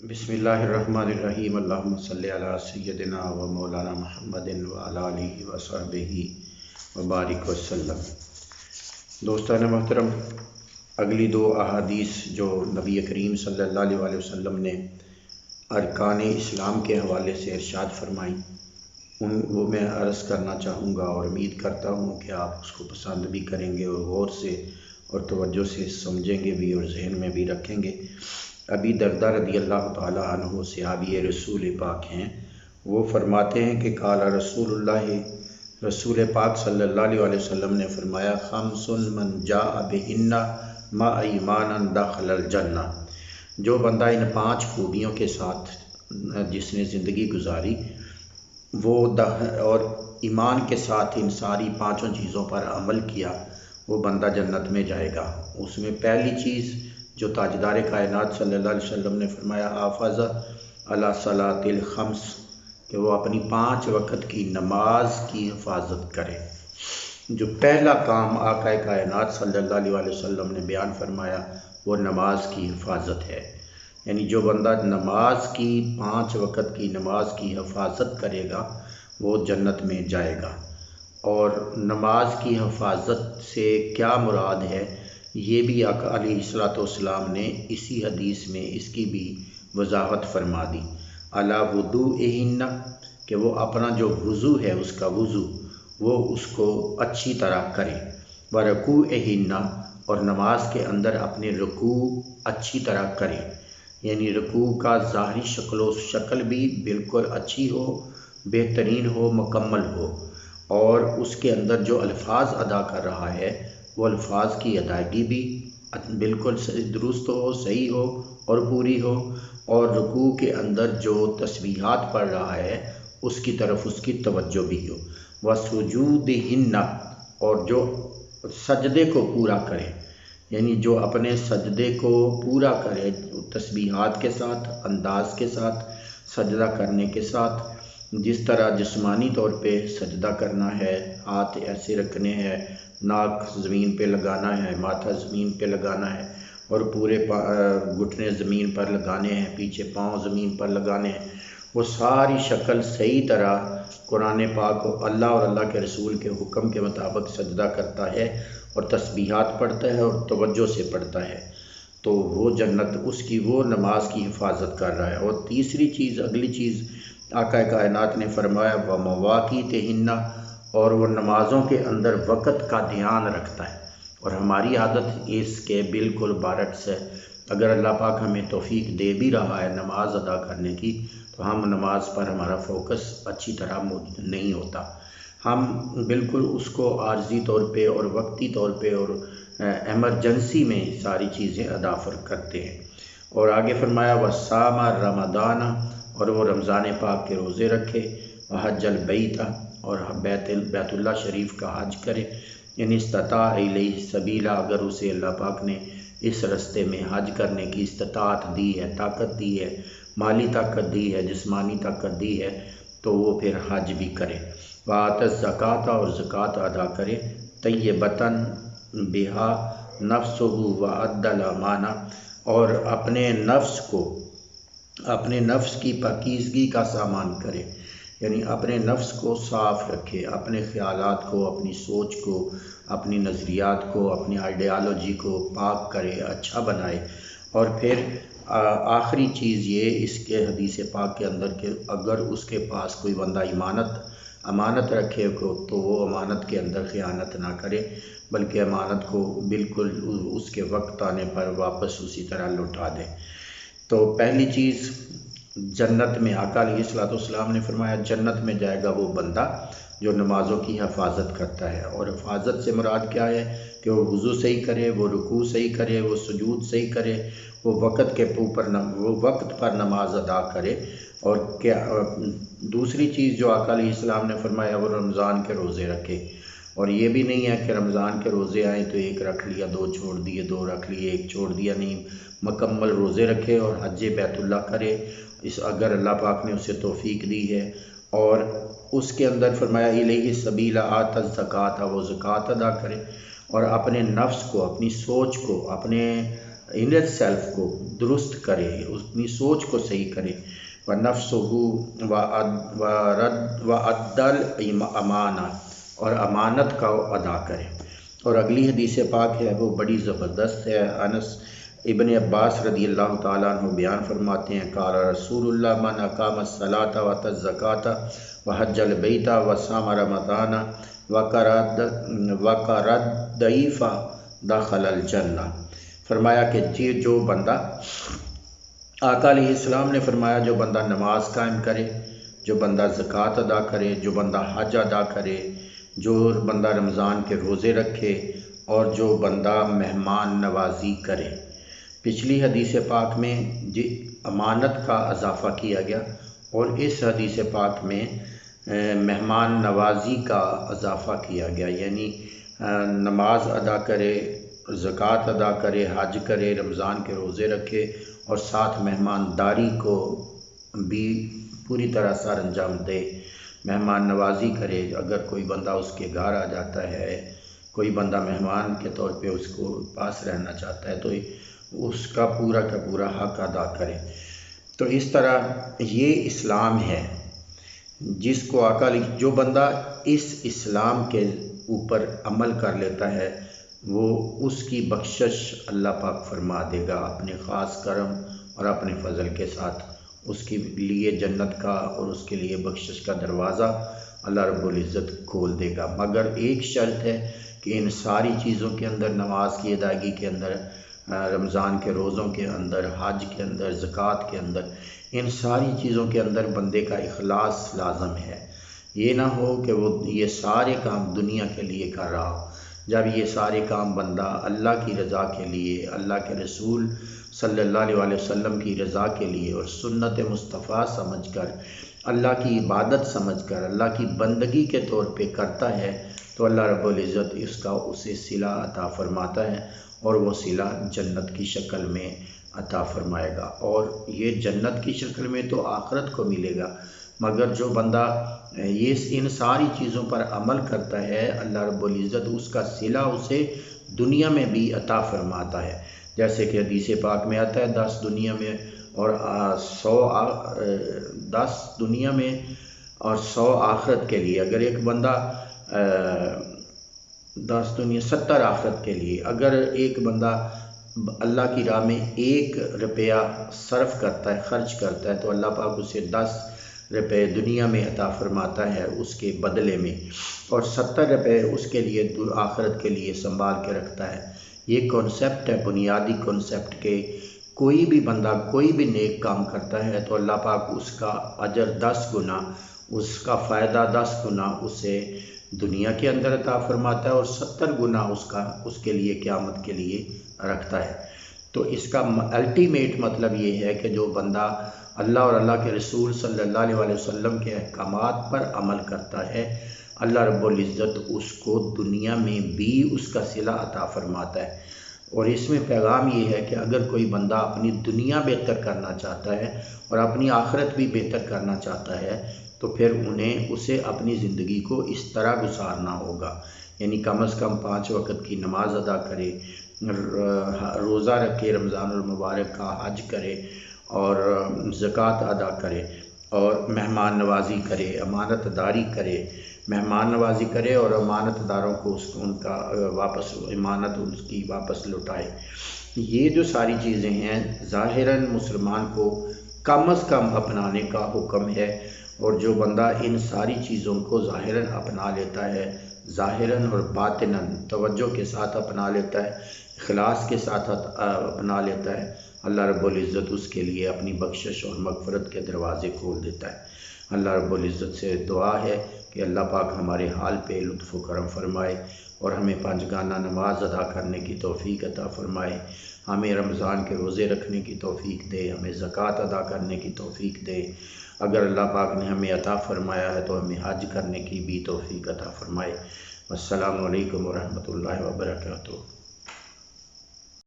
بسم اللہ الرحمن الرحیم اللہم صلی علی سیدنا و مولانا محمد و علی آلہ و صحبہ و بارک وسلم۔ دوستان محترم، اگلی دو احادیث جو نبی کریم صلی اللہ علیہ وسلم نے ارکان اسلام کے حوالے سے ارشاد فرمائیں وہ میں عرض کرنا چاہوں گا، اور امید کرتا ہوں کہ آپ اس کو پسند بھی کریں گے اور غور سے اور توجہ سے سمجھیں گے بھی اور ذہن میں بھی رکھیں گے۔ ابی دردہ رضی اللہ تعالی عنہ صحابی رسول پاک ہیں، وہ فرماتے ہیں کہ قال رسول پاک صلی اللہ علیہ وسلم نے فرمایا، خمس من جاء بہن مع ایمانا دخل الجنہ۔ جو بندہ ان 5 خوبیوں کے ساتھ جس نے زندگی گزاری وہ اور ایمان کے ساتھ ان ساری 5 چیزوں پر عمل کیا، وہ بندہ جنت میں جائے گا۔ اس میں پہلی چیز جو تاجدار کائنات صلی اللہ علیہ وسلم نے فرمایا، حافظ علی صلاۃ الخمس، کہ وہ اپنی 5 وقت کی نماز کی حفاظت کرے۔ جو پہلا کام آقا کائنات صلی اللہ علیہ وسلم نے بیان فرمایا وہ نماز کی حفاظت ہے، یعنی جو بندہ نماز کی 5 وقت کی نماز کی حفاظت کرے گا وہ جنت میں جائے گا۔ اور نماز کی حفاظت سے کیا مراد ہے، یہ بھی آقا علیہ السلام نے اسی حدیث میں اس کی بھی وضاحت فرما دی۔ علی وضوءہن، کہ وہ اپنا جو وضو ہے اس کا وضو وہ اس کو اچھی طرح کرے، ورکوعہن، اور نماز کے اندر اپنے رکوع اچھی طرح کرے، یعنی رکوع کا ظاہری شکل بھی بالکل اچھی ہو، بہترین ہو، مکمل ہو، اور اس کے اندر جو الفاظ ادا کر رہا ہے وہ الفاظ کی ادائیگی بھی بالکل درست ہو، صحیح ہو اور پوری ہو، اور رکوع کے اندر جو تسبیحات پڑھ رہا ہے اس کی طرف اس کی توجہ بھی ہو۔ وسجودہن، اور جو سجدے کو پورا کرے، یعنی جو اپنے سجدے کو پورا کرے تسبیحات کے ساتھ، انداز کے ساتھ، سجدہ کرنے کے ساتھ، جس طرح جسمانی طور پہ سجدہ کرنا ہے، ہاتھ ایسے رکھنے ہیں، ناک زمین پہ لگانا ہے، ماتھا زمین پہ لگانا ہے، اور پورے گھٹنے زمین پر لگانے ہیں، پیچھے پاؤں زمین پر لگانے ہیں، وہ ساری شکل صحیح طرح قرآن پاک و اللہ اور اللہ کے رسول کے حکم کے مطابق سجدہ کرتا ہے اور تسبیحات پڑھتا ہے اور توجہ سے پڑھتا ہے، تو وہ جنت اس کی وہ نماز کی حفاظت کر رہا ہے۔ اور تیسری چیز، اگلی چیز آقا کائنات نے فرمایا، ومواقیتہن، اور وہ نمازوں کے اندر وقت کا دھیان رکھتا ہے۔ اور ہماری عادت اس کے بالکل برعکس ہے، اگر اللہ پاک ہمیں توفیق دے بھی رہا ہے نماز ادا کرنے کی تو ہم نماز پر ہمارا فوکس اچھی طرح نہیں ہوتا، ہم بالکل اس کو عارضی طور پہ اور وقتی طور پہ اور ایمرجنسی میں ساری چیزیں ادا کرتے ہیں۔ اور آگے فرمایا، وصام رمضان، اور وہ رمضان پاک کے روزے رکھے، وحج البیت، اور بیت اللہ شریف کا حج کرے، یعنی استطاع الیہ سبیلا، اگر اسے اللہ پاک نے اس رستے میں حج کرنے کی استطاعت دی ہے، طاقت دی ہے، مالی طاقت دی ہے، جسمانی طاقت دی ہے، تو وہ پھر حج بھی کرے۔ وآت الزکوٰۃ، اور زکوٰۃ ادا کرے، طیبۃً بہا نفسہ وأدى الامانہ، اور اپنے نفس کی پاکیزگی کا سامان کرے، یعنی اپنے نفس کو صاف رکھے، اپنے خیالات کو، اپنی سوچ کو، اپنی نظریات کو، اپنی آئیڈیالوجی کو پاک کرے، اچھا بنائے۔ اور پھر آخری چیز یہ اس کے حدیث پاک کے اندر کہ اگر اس کے پاس کوئی بندہ امانت رکھے تو وہ امانت کے اندر خیانت نہ کرے، بلکہ امانت کو بالکل اس کے وقت آنے پر واپس اسی طرح لوٹا دے۔ تو پہلی چیز جنت میں آقا علیہ السلام نے فرمایا جنت میں جائے گا وہ بندہ جو نمازوں کی حفاظت کرتا ہے۔ اور حفاظت سے مراد کیا ہے کہ وہ وضو صحیح کرے، وہ رکوع صحیح کرے، وہ سجود صحیح کرے، وہ وقت پر نماز ادا کرے۔ اور کیا دوسری چیز جو آقا علیہ السلام نے فرمایا وہ رمضان کے روزے رکھے، اور یہ بھی نہیں ہے کہ رمضان کے روزے آئیں تو 1 رکھ لیا، 2 چھوڑ دیے، 2 رکھ لیے، 1 چھوڑ دیا، نہیں، مکمل روزے رکھے اور حج بیت اللہ کرے اگر اللہ پاک نے اسے توفیق دی ہے۔ اور اس کے اندر فرمایا الیہ سبیل، آت الزکوٰۃ، وہ زکوٰۃ ادا کرے، اور اپنے نفس کو، اپنی سوچ کو، اپنے انر سیلف کو درست کرے، اپنی سوچ کو صحیح کرے، وَنَفْسُهُ وَأَدَّ الْأَمَانَةَ اور امانت کا ادا کرے۔ اور اگلی حدیث پاک ہے وہ بڑی زبردست ہے۔ انس ابن عباس رضی اللہ تعالیٰ عنہ بیان فرماتے ہیں قال رسول اللہ من اقام الصلاۃ وآتى الزکاۃ وحج البیت وصام رمضان وقر الضیف دخل الجنہ۔ فرمایا کہ جو بندہ، آقا علیہ السلام نے فرمایا جو بندہ نماز قائم کرے، جو بندہ زکوٰۃ ادا کرے، جو بندہ حج ادا کرے، جو بندہ رمضان کے روزے رکھے، اور جو بندہ مہمان نوازی کرے۔ پچھلی حدیث پاک میں امانت کا اضافہ کیا گیا، اور اس حدیث پاک میں مہمان نوازی کا اضافہ کیا گیا، یعنی نماز ادا کرے، زکوٰۃ ادا کرے، حج کرے، رمضان کے روزے رکھے، اور ساتھ مہمانداری کو بھی پوری طرح سر انجام دے، مہمان نوازی کرے۔ اگر کوئی بندہ اس کے گھر آ جاتا ہے، کوئی بندہ مہمان کے طور پہ اس کو پاس رہنا چاہتا ہے، تو اس کا پورا حق ادا کرے۔ تو اس طرح یہ اسلام ہے جس کو جو بندہ اس اسلام کے اوپر عمل کر لیتا ہے وہ اس کی بخشش اللہ پاک فرما دے گا اپنے خاص کرم اور اپنے فضل کے ساتھ۔ اس کے لیے جنت کا اور اس کے لیے بخشش کا دروازہ اللہ رب العزت کھول دے گا، مگر ایک شرط ہے کہ ان ساری چیزوں کے اندر، نماز کی ادائیگی کے اندر، رمضان کے روزوں کے اندر، حج کے اندر، زکوٰۃ کے اندر، ان ساری چیزوں کے اندر بندے کا اخلاص لازم ہے۔ یہ نہ ہو کہ وہ یہ سارے کام دنیا کے لیے کر رہا ہو۔ جب یہ سارے کام بندہ اللہ کی رضا کے لیے، اللہ کے رسول صلی اللہ علیہ وسلم کی رضا کے لیے اور سنت مصطفیٰ سمجھ کر، اللہ کی عبادت سمجھ کر، اللہ کی بندگی کے طور پہ کرتا ہے، تو اللہ رب العزت اسے صلہ عطا فرماتا ہے، اور وہ صلہ جنت کی شکل میں عطا فرمائے گا۔ اور یہ جنت کی شکل میں تو آخرت کو ملے گا، مگر جو بندہ ان ساری چیزوں پر عمل کرتا ہے، اللہ رب العزت اس کا صلہ اسے دنیا میں بھی عطا فرماتا ہے۔ جیسے کہ حدیث پاک میں آتا ہے 10 دنیا میں اور 10 دنیا میں اور 100 آخرت کے لیے۔ اگر ایک بندہ 10 دنیا 70 آخرت کے لیے، اگر ایک بندہ اللہ کی راہ میں 1 روپیہ صرف کرتا ہے، خرچ کرتا ہے، تو اللہ پاک اسے 10 روپے دنیا میں عطا فرماتا ہے اس کے بدلے میں، اور 70 روپے اس کے لیے آخرت کے لیے سنبھال کے رکھتا ہے۔ یہ کانسیپٹ ہے، بنیادی کانسیپٹ، کہ کوئی بھی بندہ کوئی بھی نیک کام کرتا ہے تو اللہ پاک اس کا اجر 10 گنا، اس کا فائدہ 10 گنا اسے دنیا کے اندر عطا فرماتا ہے، اور 70 گنا اس کے لیے قیامت کے لیے رکھتا ہے۔ تو اس کا الٹیمیٹ مطلب یہ ہے کہ جو بندہ اللہ اور اللہ کے رسول صلی اللہ علیہ وسلم کے احکامات پر عمل کرتا ہے، اللہ رب العزت اس کو دنیا میں بھی اس کا صلہ عطا فرماتا ہے۔ اور اس میں پیغام یہ ہے کہ اگر کوئی بندہ اپنی دنیا بہتر کرنا چاہتا ہے اور اپنی آخرت بھی بہتر کرنا چاہتا ہے، تو پھر اسے اپنی زندگی کو اس طرح گزارنا ہوگا، یعنی کم از کم 5 وقت کی نماز ادا کرے، روزہ رکھے رمضان المبارک کا، حج کرے اور زکوٰۃ ادا کرے، اور مہمان نوازی کرے، امانت داری کرے، مہمان نوازی کرے اور امانت داروں کو ان کا امانت ان کی واپس لوٹائے۔ یہ جو ساری چیزیں ہیں ظاہراً مسلمان کو کم از کم اپنانے کا حکم ہے، اور جو بندہ ان ساری چیزوں کو ظاہراً اپنا لیتا ہے، ظاہراً اور باطناً توجہ کے ساتھ اپنا لیتا ہے، اخلاص کے ساتھ اپنا لیتا ہے، اللہ رب العزت اس کے لیے اپنی بخشش اور مغفرت کے دروازے کھول دیتا ہے۔ اللہ رب العزت سے دعا ہے کہ اللہ پاک ہمارے حال پہ لطف و کرم فرمائے، اور ہمیں 5 گانہ نماز ادا کرنے کی توفیق عطا فرمائے، ہمیں رمضان کے روزے رکھنے کی توفیق دے، ہمیں زکوٰۃ ادا کرنے کی توفیق دے، اگر اللہ پاک نے ہمیں عطا فرمایا ہے تو ہمیں حج کرنے کی بھی توفیق عطا فرمائے۔ السلام علیکم ورحمۃ اللہ وبرکاتہ۔